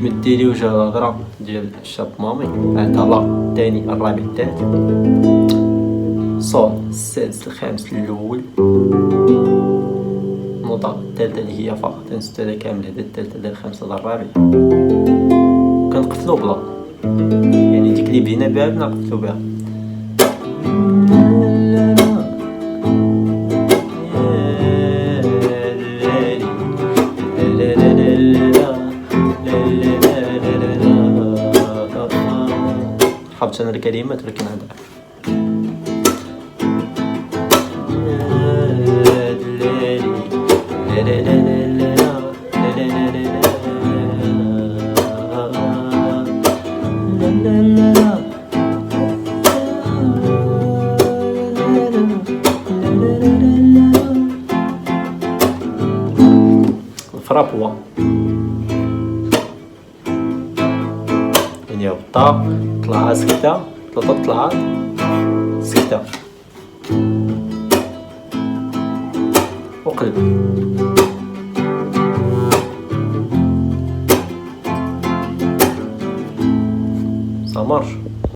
مديلي وجه الهضرة ديال الشاب مامي، بعدها لا الثاني الرابع الثالث صول السادس الخامس الأول النوطة الثالثة اللي هي فا تنسدو هذا كامل، هذا الثالثة هذا الخامسة هذا الرابع، كنقفلو بلا يعني ديك اللي بدينا بها بنقفلو بها. حافظ انا الكلمات ولكن هذا الفرابوا يعني هبطة طلعها سكتة، ثلاثة طلعات سكتة وقلب. ça marche.